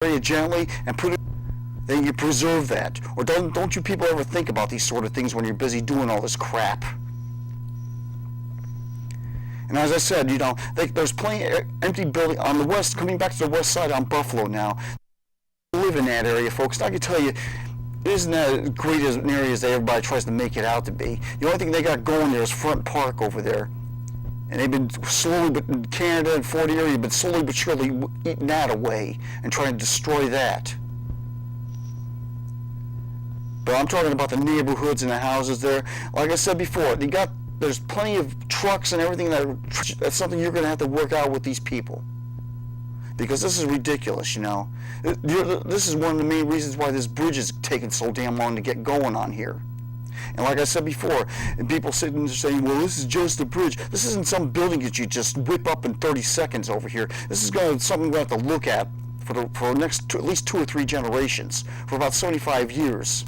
it gently and put it, then you preserve that. Or don't you people ever think about these sort of things when you're busy doing all this crap? And as I said, you know, there's plenty of empty building on the west, coming back to the west side on Buffalo now. Live in that area, folks. I can tell you, it isn't as great as an area as everybody tries to make it out to be. The only thing they got going there is Front Park over there. And they've been slowly, but in Canada and Fort Erie, but slowly but surely eating that away and trying to destroy that. But I'm talking about the neighborhoods and the houses there. Like I said before, there's plenty of trucks and everything that's something you're going to have to work out with these people. Because this is ridiculous, you know. This is one of the main reasons why this bridge is taking so damn long to get going on here. And like I said before, people sitting there saying, well, this is just a bridge. This isn't some building that you just whip up in 30 seconds over here. This is something we have to look at for the next at least 2 or 3 generations, for about 75 years.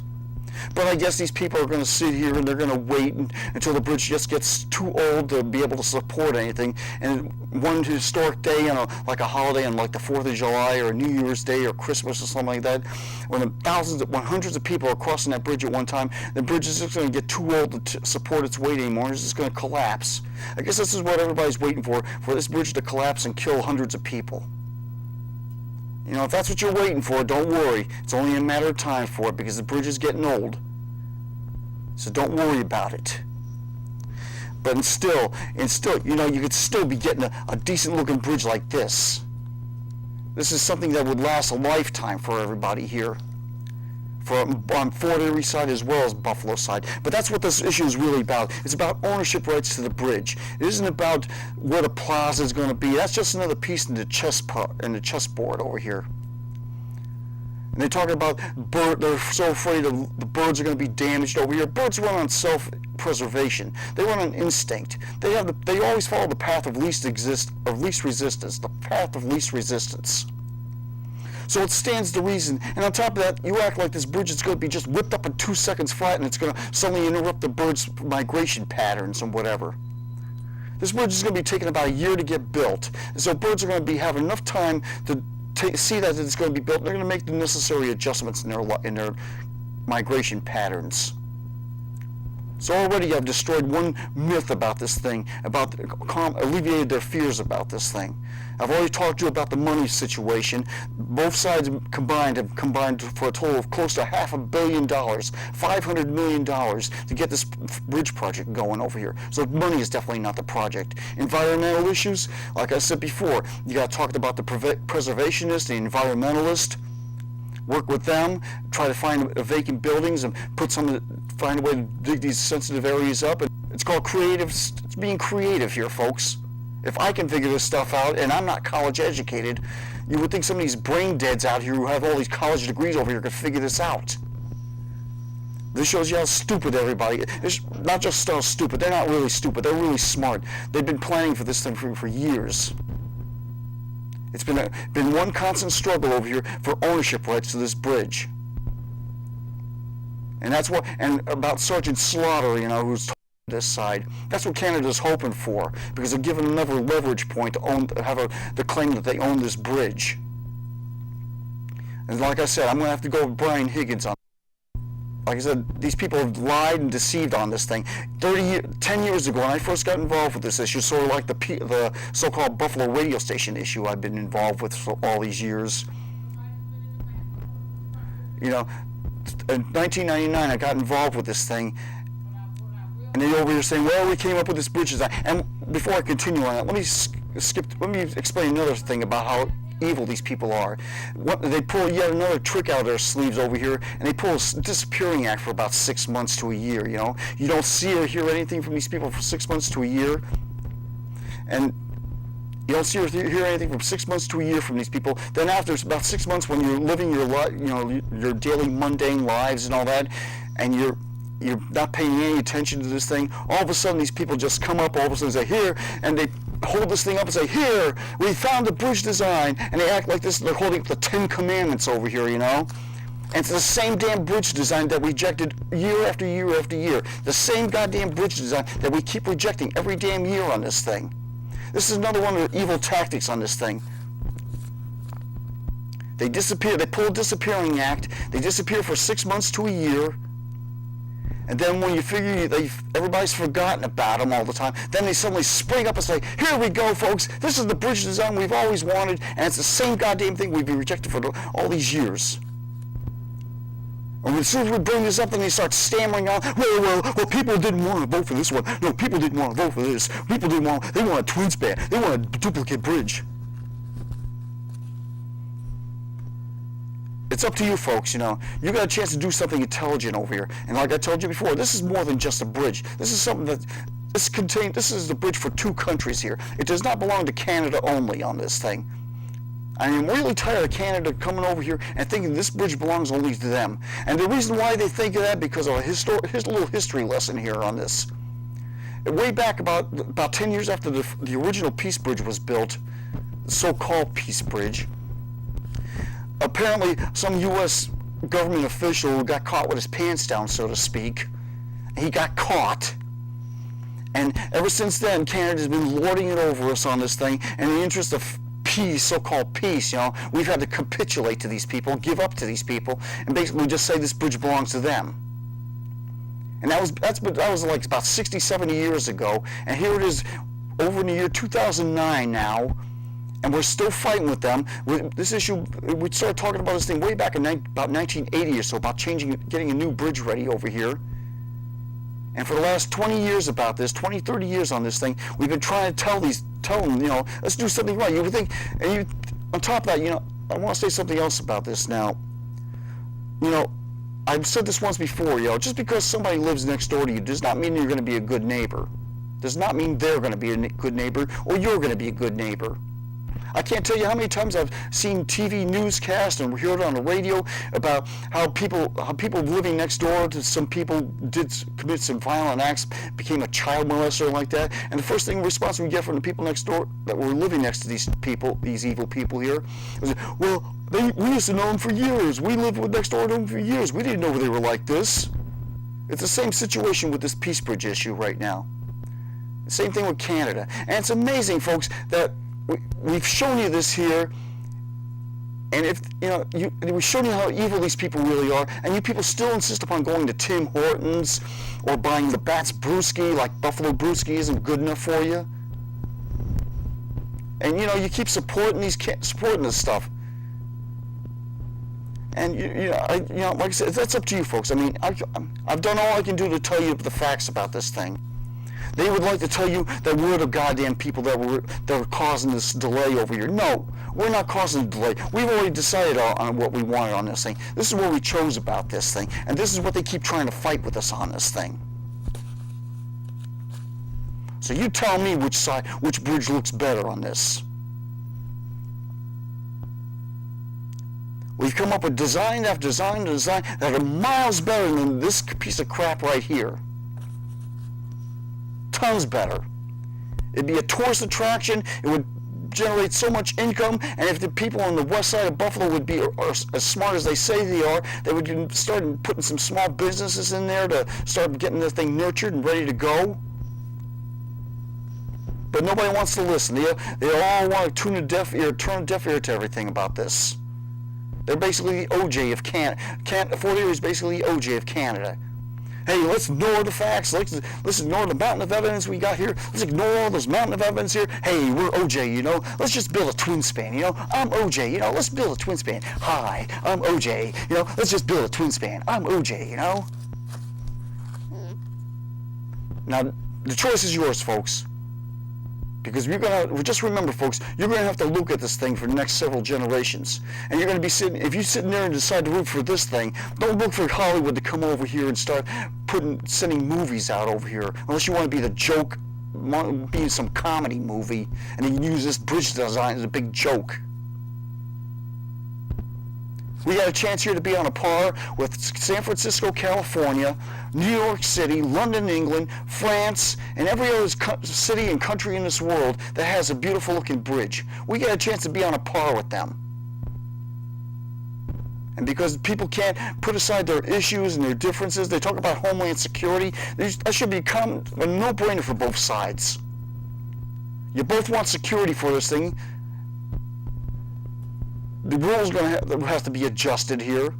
But I guess these people are going to sit here and they're going to wait until the bridge just gets too old to be able to support anything. And one historic day, like a holiday on like the 4th of July or New Year's Day or Christmas or something like that, when hundreds of people are crossing that bridge at one time, the bridge is just going to get too old to support its weight anymore. It's just going to collapse. I guess this is what everybody's waiting for this bridge to collapse and kill hundreds of people. You know, if that's what you're waiting for, don't worry. It's only a matter of time for it, because the bridge is getting old. So don't worry about it. But still, you know, you could still be getting a decent looking bridge like this. This is something that would last a lifetime for everybody here. On Fort Erie side as well as Buffalo side. But that's what this issue is really about. It's about ownership rights to the bridge. It isn't about where the plaza is going to be. That's just another piece in the chessboard over here. And they're talking about they're so afraid the birds are going to be damaged over here. Birds run on self-preservation. They run on instinct. They always follow the path of least resistance. The path of least resistance. So it stands to reason. And on top of that, you act like this bridge is going to be just whipped up in 2 seconds flat, and it's going to suddenly interrupt the birds' migration patterns and whatever. This bridge is going to be taking about a year to get built. And so birds are going to have enough time to see that it's going to be built. They're going to make the necessary adjustments in their migration patterns. So already I've destroyed one myth about this thing, alleviated their fears about this thing. I've already talked to you about the money situation. Both sides have combined for a total of close to $500 million, $500 million to get this bridge project going over here. So money is definitely not the project. Environmental issues, like I said before, you got to talk about the preservationists, the environmentalists. Work with them, try to find vacant buildings and find a way to dig these sensitive areas up. It's called creative. It's being creative here, folks. If I can figure this stuff out, and I'm not college educated, you would think some of these brain deads out here who have all these college degrees over here could figure this out. This shows you how stupid everybody is. It's not just how stupid, they're not really stupid, they're really smart. They've been planning for this thing for years. It's been one constant struggle over here for ownership rights to this bridge. And about Sergeant Slaughter, you know, who's this side. That's what Canada's hoping for, because they're given another leverage point to have the claim that they own this bridge. And like I said, I'm going to have to go with Brian Higgins on. Like I said, these people have lied and deceived on this thing. 10 years ago, when I first got involved with this issue, sort of like the so-called Buffalo radio station issue I've been involved with for all these years. You know, in 1999, I got involved with this thing. And they're over here saying, well, we came up with this bridge design. And before I continue on that, let me explain another thing about how evil these people are. They pull yet another trick out of their sleeves over here, and they pull a disappearing act for about 6 months to a year, you know. You don't see or hear anything from these people for 6 months to a year. And you don't see or hear anything from 6 months to a year from these people. Then after about 6 months, when you're living your daily mundane lives and all that, and you're not paying any attention to this thing, all of a sudden these people just come up all of a sudden and say, here, and they hold this thing up and say, here, we found the bridge design, and they act like this, they're holding up the 10 Commandments over here, you know. And it's the same damn bridge design that we rejected year after year after year. The same goddamn bridge design that we keep rejecting every damn year on this thing. This is another one of the evil tactics on this thing. They disappear. They pull a disappearing act. They disappear for 6 months to a year. And then when you figure everybody's forgotten about them all the time, then they suddenly spring up and say, here we go, folks. This is the bridge design we've always wanted, and it's the same goddamn thing we've been rejected for all these years. And as soon as we bring this up, then they start stammering on, well, people didn't want to vote for this one. No, people didn't want to vote for this. They want a twin span. They want a duplicate bridge. It's up to you folks, you know. You got a chance to do something intelligent over here. And like I told you before, this is more than just a bridge. This is something that, this is the bridge for 2 countries here. It does not belong to Canada only on this thing. I am really tired of Canada coming over here and thinking this bridge belongs only to them. And the reason why they think of that, because of here's a little history lesson here on this. Way back about 10 years after the original Peace Bridge was built, the so-called Peace Bridge, apparently some U.S. government official got caught with his pants down, so to speak. He got caught. And ever since then, Canada's been lording it over us on this thing. And in the interest of peace, so-called peace, you know, we've had to capitulate to these people, give up to these people, and basically just say this bridge belongs to them. And that was like about 60, 70 years ago. And here it is over in the year 2009 now. And we're still fighting with them. This issue, we started talking about this thing way back in about 1980 or so, about getting a new bridge ready over here. And for the last 20 years about this, 20, 30 years on this thing, we've been trying to tell them, you know, let's do something right. You would think, on top of that, you know, I want to say something else about this now. You know, I've said this once before, you know, just because somebody lives next door to you does not mean you're going to be a good neighbor. Does not mean they're going to be a good neighbor or you're going to be a good neighbor. I can't tell you how many times I've seen TV newscasts and heard on the radio about how people living next door to some people did commit some violent acts, became a child molester like that. And the first response we get from the people next door that were living next to these people, these evil people here, was, well, we used to know them for years. We lived next door to them for years. We didn't know they were like this. It's the same situation with this Peace Bridge issue right now. Same thing with Canada. And it's amazing, folks, that we've shown you this here, and if you know, we've shown you how evil these people really are, and you people still insist upon going to Tim Hortons or buying the Bat's Brewski, like Buffalo Brewski isn't good enough for you. And you know, you keep supporting this stuff. And like I said, that's up to you folks. I mean, I've done all I can do to tell you the facts about this thing. They would like to tell you that we're the goddamn people that are causing this delay over here. No, we're not causing the delay. We've already decided on what we wanted on this thing. This is what we chose about this thing, and this is what they keep trying to fight with us on this thing. So you tell me which bridge looks better on this. We've come up with design after design after design that are miles better than this piece of crap right here. Tons better. It'd be a tourist attraction. It would generate so much income, and if the people on the west side of Buffalo would be as smart as they say they are, they would start putting some small businesses in there to start getting the thing nurtured and ready to go. But nobody wants to listen. They all want to turn a deaf ear to everything about this. They're basically the OJ of Canada. Fort Erie is basically the OJ of Canada. Hey, let's ignore the facts. Let's ignore the mountain of evidence we got here. Let's ignore all this mountain of evidence here. Hey, we're OJ, you know. Let's just build a twin span, you know. I'm OJ, you know. Let's build a twin span. Hi, I'm OJ, you know. Let's just build a twin span. I'm OJ, you know. Now, the choice is yours, folks. Because just remember, folks, you're going to have to look at this thing for the next several generations. And you're going to be if you're sitting there and decide to root for this thing, don't look for Hollywood to come over here and start sending movies out over here. Unless you want to be the joke, be some comedy movie, and then use this bridge design as a big joke. We got a chance here to be on a par with San Francisco, California, New York City, London, England, France, and every other city and country in this world that has a beautiful looking bridge. We got a chance to be on a par with them. And because people can't put aside their issues and their differences, they talk about homeland security, that should become a no-brainer for both sides. You both want security for this thing. the rules are going to have to be adjusted here.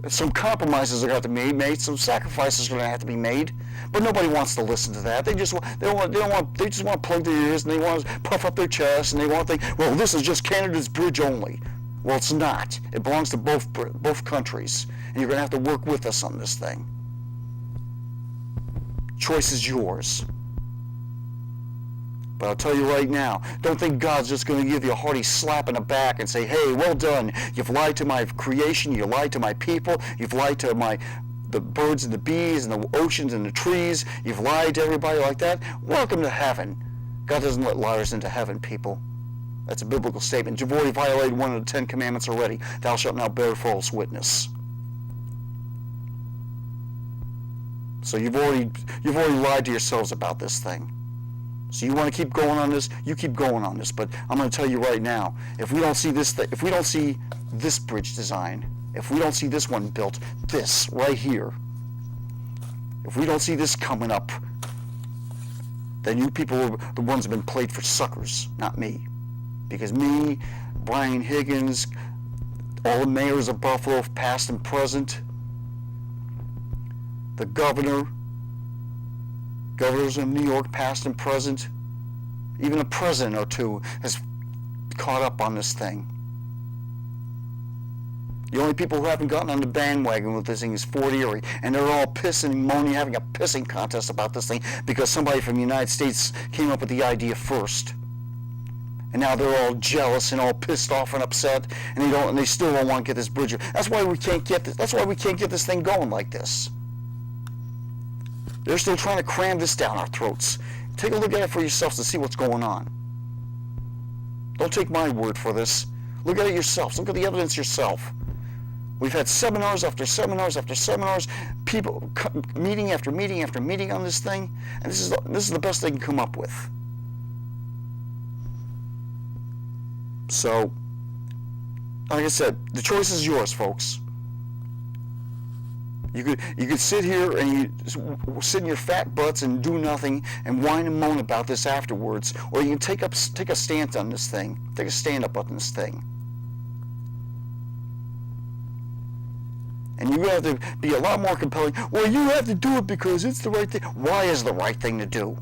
Some compromises are going to have to be made. Some sacrifices are going to have to be made. But nobody wants to listen to that. They just want to plug their ears, and they want to puff up their chest, and they want to think, well, this is just Canada's bridge only. Well, it's not. It belongs to both countries, and you're going to have to work with us on this thing. Choice is yours. But I'll tell you right now, don't think God's just going to give you a hearty slap in the back and say, hey, well done. You've lied to my creation. You lied to my people. You've lied to the birds and the bees and the oceans and the trees. You've lied to everybody like that. Welcome to heaven. God doesn't let liars into heaven, people. That's a biblical statement. You've already violated one of the 10 commandments already. Thou shalt not bear false witness. So you've already lied to yourselves about this thing. So you want to keep going on this, you keep going on this. But I'm going to tell you right now, if we don't see this bridge design, if we don't see this one built, this right here, if we don't see this coming up, then you people are the ones that have been played for suckers, not me. Because me, Brian Higgins, all the mayors of Buffalo, past and present, the governors of New York, past and present, even a president or two has caught up on this thing. The only people who haven't gotten on the bandwagon with this thing is Fort Erie, and they're all pissing and moaning, having a pissing contest about this thing because somebody from the United States came up with the idea first. And now they're all jealous and all pissed off and upset, and they still don't want to get this bridge. That's why we can't get this. That's why we can't get this thing going like this. They're still trying to cram this down our throats. Take a look at it for yourselves to see what's going on. Don't take my word for this. Look at it yourselves. Look at the evidence yourself. We've had seminars after seminars after seminars, people meeting after meeting after meeting on this thing, and this is the best they can come up with. So, like I said, the choice is yours, folks. You could sit here and you sit in your fat butts and do nothing and whine and moan about this afterwards, or you can take a stand on this thing, take a stand up on this thing. And you have to be a lot more compelling. Well, you have to do it because it's the right thing. Why is the right thing to do?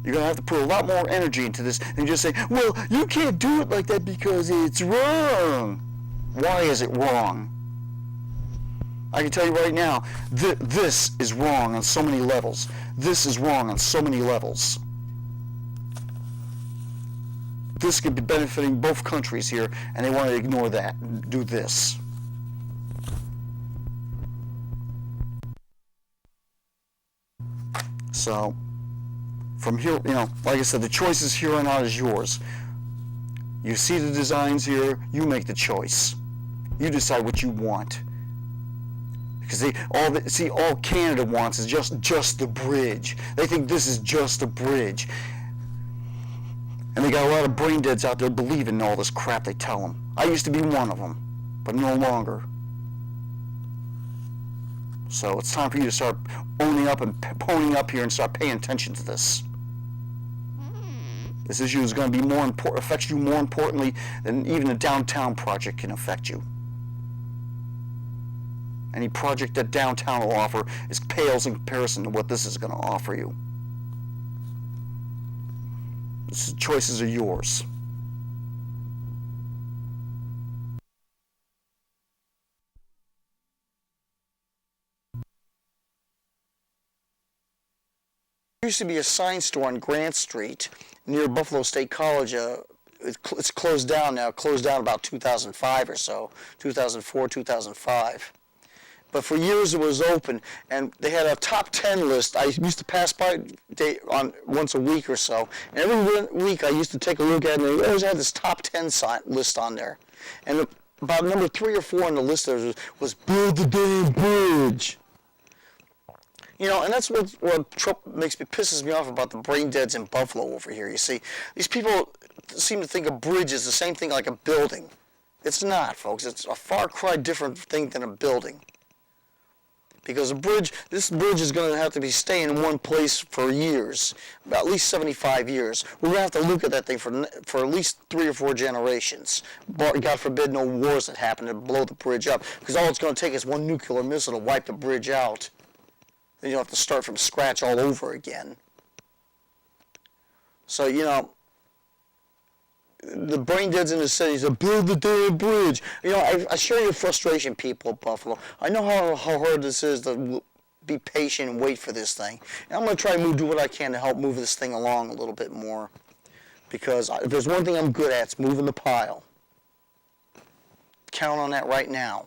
You're going to have to put a lot more energy into this and just say, well, you can't do it like that because it's wrong. Why is it wrong? I can tell you right now, this is wrong on so many levels. This is wrong on so many levels. This could be benefiting both countries here, and they want to ignore that and do this. So, from here, like I said, the choice is here on out is yours. You see the designs here, you make the choice. You decide what you want. Because all Canada wants is just the bridge. They think this is just a bridge. And they got a lot of brain deads out there believing all this crap they tell them. I used to be one of them, but no longer. So it's time for you to start owning up and ponying up here and start paying attention to this. This issue is going to be affects you more importantly than even the downtown project can affect you. Any project that downtown will offer pales in comparison to what this is going to offer you. The choices are yours. There used to be a sign store on Grant Street near Buffalo State College. It's closed down now. Closed down about 2005 or so, 2004, 2005. But for years it was open, and they had a top 10 list. I used to pass by once a week or so, and every week I used to take a look at it, and they always had this top 10 list on there. And about number 3 or 4 on the list there was build the damn bridge. And that's what pisses me off about the brain deads in Buffalo over here. You see, these people seem to think a bridge is the same thing like a building. It's not, folks. It's a far cry different thing than a building. because this bridge is going to have to be staying in one place for years, about at least 75 years. We're going to have to look at that thing for at least 3 or 4 generations. God forbid no wars that happen to blow the bridge up, because all it's going to take is one nuclear missile to wipe the bridge out. Then you'll have to start from scratch all over again. So, you know, the brain deads in the cities to build the damn bridge. You know, I share your frustration, people of Buffalo. I know how hard this is to be patient and wait for this thing. And I'm going to try to do what I can to help move this thing along a little bit more. Because if there's one thing I'm good at, it's moving the pile. Count on that right now.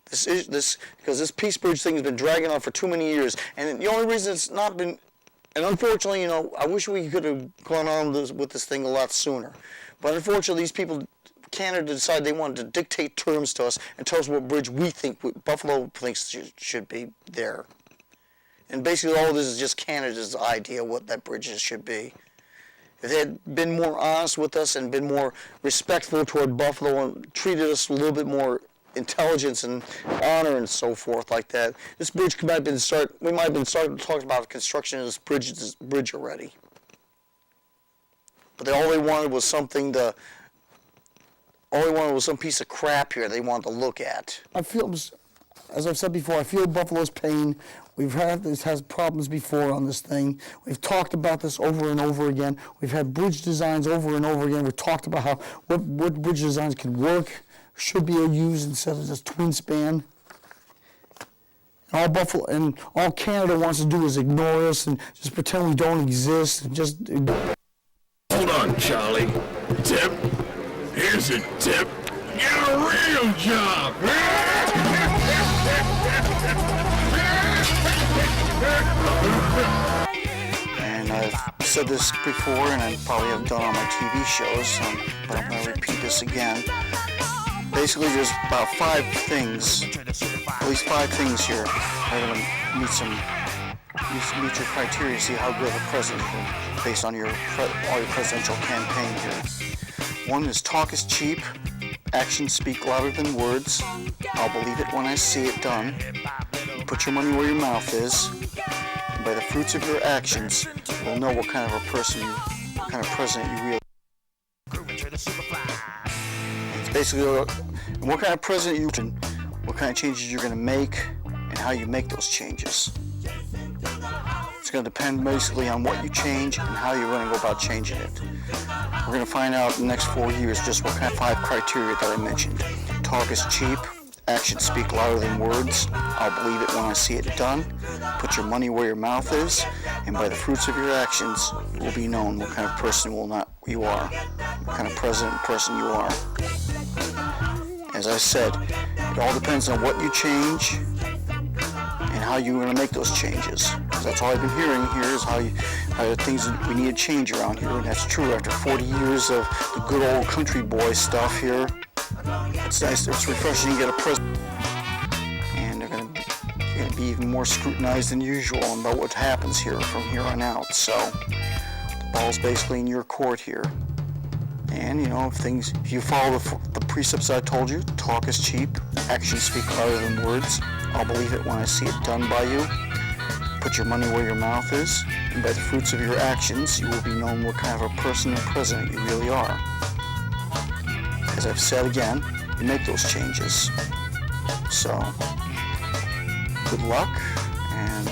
Because this Peace Bridge thing has been dragging on for too many years. And the only reason it's not been... And unfortunately, you know, I wish we could have gone on with this thing a lot sooner. But unfortunately, these people, Canada decided they wanted to dictate terms to us and tell us what bridge we think, Buffalo thinks should be there. And basically all of this is just Canada's idea what that bridge should be. If they had been more honest with us and been more respectful toward Buffalo and treated us a little bit more intelligence and honor and so forth like that, this bridge might have been we might have been starting to talk about construction of this bridge already. But all they wanted was some piece of crap here they wanted to look at. I feel, as I've said before, I feel Buffalo's pain. We've had this has problems before on this thing. We've talked about this over and over again. We've had bridge designs over and over again. We've talked about what bridge designs can work, should be used instead of just twin span. And all Canada wants to do is ignore us and just pretend we don't exist and just. Hold on, Charlie. Tip. Here's a tip. Get a real job. And I've said this before, and I probably have done on my TV shows, but I'm going to repeat this again. Basically, there's about 5 things, at least 5 things here that are going to meet your criteria to see how good of a president you are based on all your presidential campaign here. 1 is talk is cheap, actions speak louder than words, I'll believe it when I see it done, put your money where your mouth is, and by the fruits of your actions, you'll know what kind of president you really are. Basically, what kind of president you are, what kind of changes you're going to make, and how you make those changes. It's going to depend basically on what you change and how you're going to go about changing it. We're going to find out in the next 4 years just what kind of 5 criteria that I mentioned. Talk is cheap, actions speak louder than words, I'll believe it when I see it done, put your money where your mouth is, and by the fruits of your actions, it will be known what kind of person you are, what kind of president and person you are. As I said, it all depends on what you change and how you're going to make those changes. Because that's all I've been hearing here is how the things that we need to change around here, and that's true after 40 years of the good old country boy stuff here. It's nice, it's refreshing to get a president, and they're going to be even more scrutinized than usual about what happens here from here on out. So the ball's basically in your court here. And, you know, if you follow the precepts I told you, talk is cheap, actions speak louder than words, I'll believe it when I see it done by you, put your money where your mouth is, and by the fruits of your actions, you will be known what kind of a person and president you really are. As I've said again, you make those changes. So, good luck, and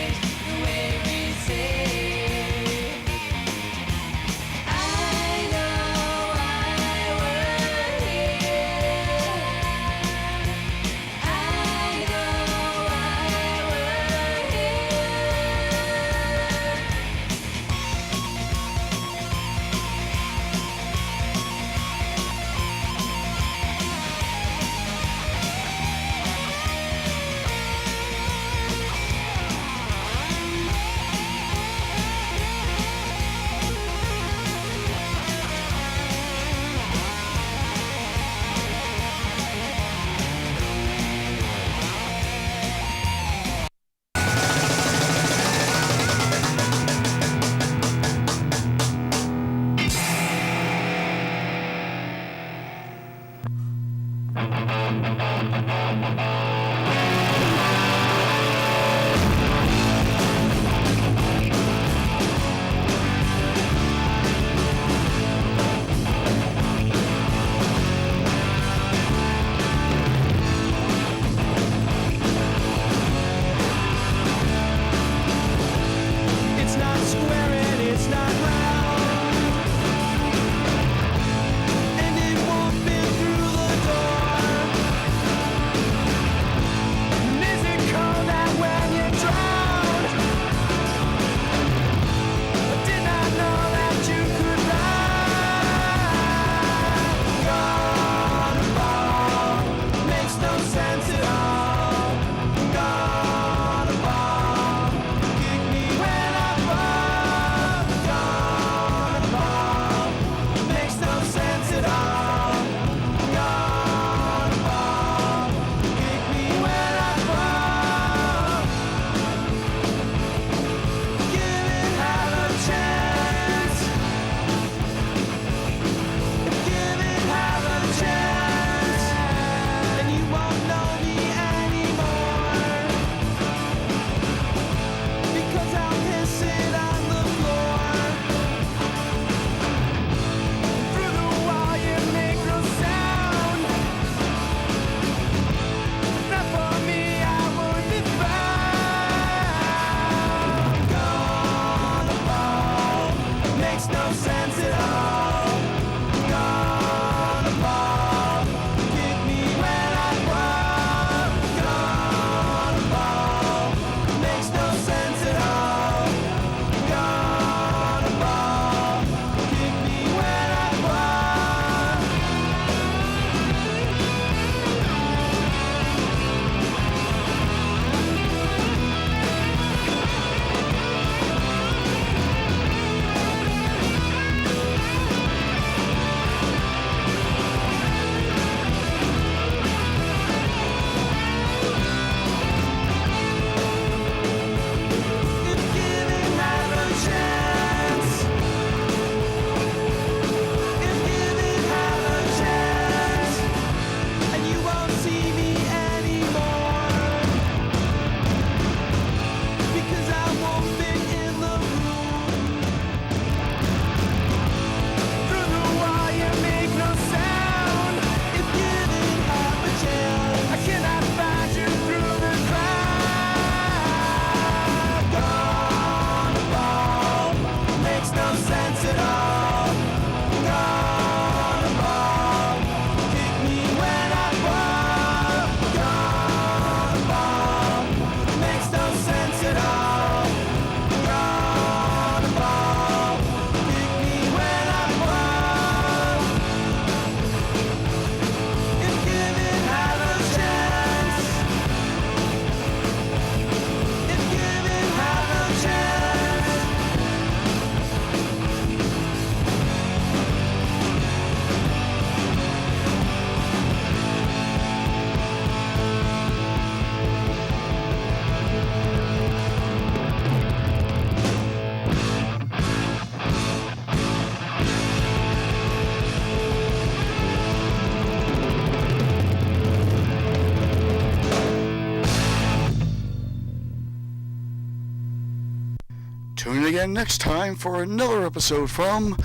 again next time for another episode from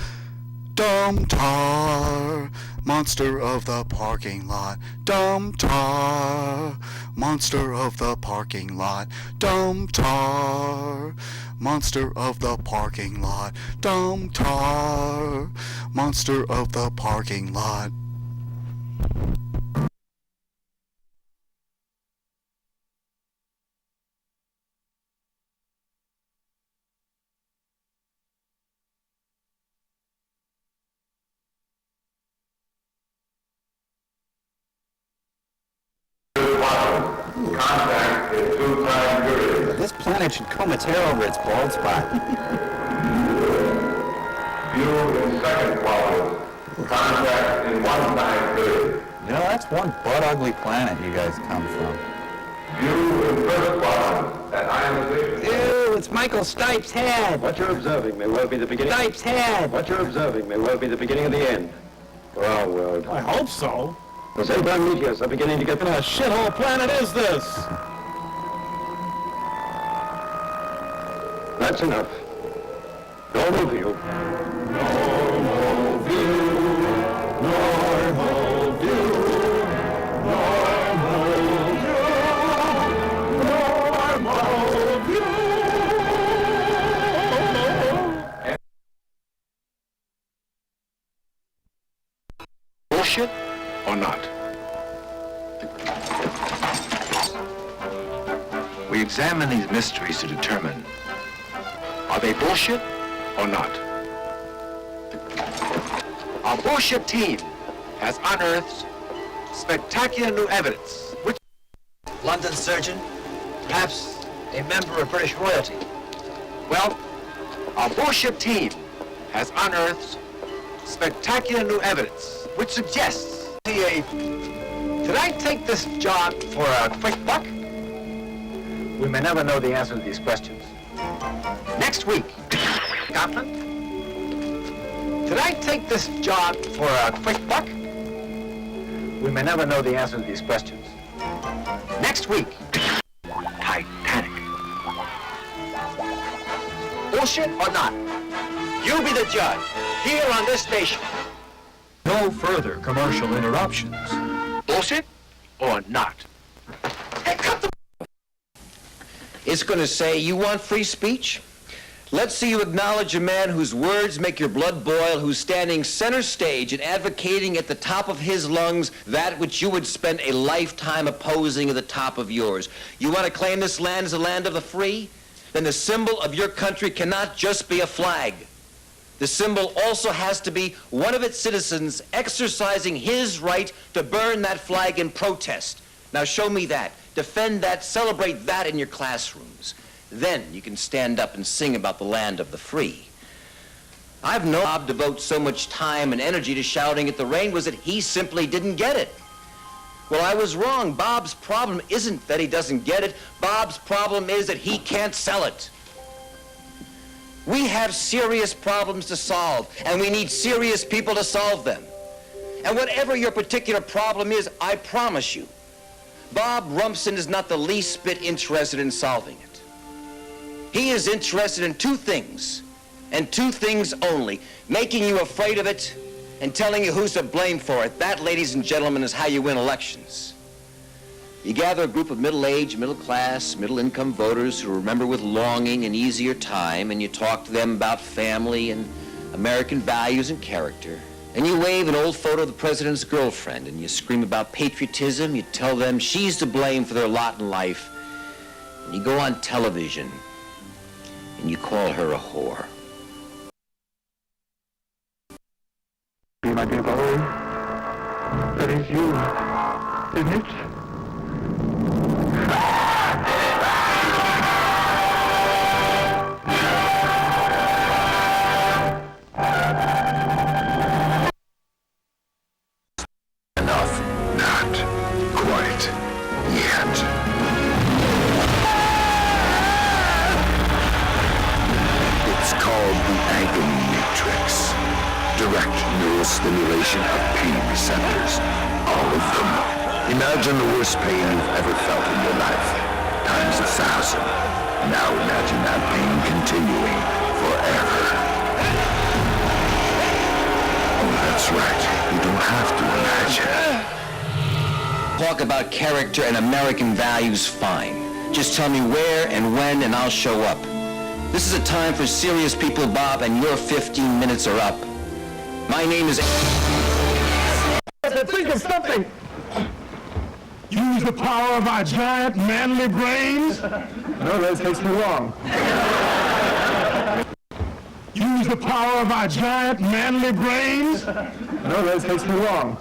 Dum Tar, monster of the parking lot. Dum Tar, monster of the parking lot. Dum Tar, monster of the parking lot. Dum Tar, monster of the parking lot. Contact in 2-time period. This planet should comb its hair over its bald spot. View in second quadrant. Contact in 1-time period. You know, that's one butt-ugly planet you guys come from. View in first quadrant at ionization. Ew, it's Michael Stipe's head. What you're observing may well be the beginning. Stipe's head. What you're observing may well be the beginning of the end. Well, I hope so. those Abraham meteors are beginning to get What kind of shithole planet is this? That's enough. Normal view. Bullshit or not? We examine these mysteries to determine, are they bullshit or not? Our bullshit team has unearthed spectacular new evidence, which London surgeon, perhaps a member of British royalty. well, our bullshit team has unearthed spectacular new evidence, which suggests should I take this job for a quick buck? We may never know the answer to these questions. Next week, Scotland. Should I take this job for a quick buck? We may never know the answer to these questions. Next week, Titanic. Bullshit or not? You be the judge, here on this station. No further commercial interruptions. Bullshit or not? Hey, cut the... It's going to say, you want free speech? Let's see you acknowledge a man whose words make your blood boil, who's standing center stage and advocating at the top of his lungs that which you would spend a lifetime opposing at the top of yours. You want to claim this land as a land of the free? Then the symbol of your country cannot just be a flag. The symbol also has to be one of its citizens exercising his right to burn that flag in protest. Now show me that. Defend that, celebrate that in your classrooms. Then you can stand up and sing about the land of the free. I've known Bob devote so much time and energy to shouting at the rain was that he simply didn't get it. Well, I was wrong. Bob's problem isn't that he doesn't get it. Bob's problem is that he can't sell it. We have serious problems to solve, and we need serious people to solve them. And whatever your particular problem is, I promise you, Bob Rumson is not the least bit interested in solving it. He is interested in two things, and two things only: making you afraid of it and telling you who's to blame for it. That, ladies and gentlemen, is how you win elections. You gather a group of middle-aged, middle-class, middle-income voters who remember with longing an easier time, and you talk to them about family and American values and character. And you wave an old photo of the president's girlfriend, and you scream about patriotism. You tell them she's to blame for their lot in life. And you go on television, and you call her a whore. My dear boy, that is you, isn't it? Enough. Not quite yet. It's called the agony matrix. Direct neural stimulation of pain receptors. All of them. Imagine the worst pain you've ever felt in your life. Times 1,000. Now imagine that pain continuing forever. Oh, that's right. You don't have to imagine. Talk about character and American values, fine. Just tell me where and when, and I'll show up. This is a time for serious people, Bob, and your 15 minutes are up. My name is... Think of something! Use the power of our giant manly brains? No, that takes too long. Use the power of our giant manly brains? No, that takes too long.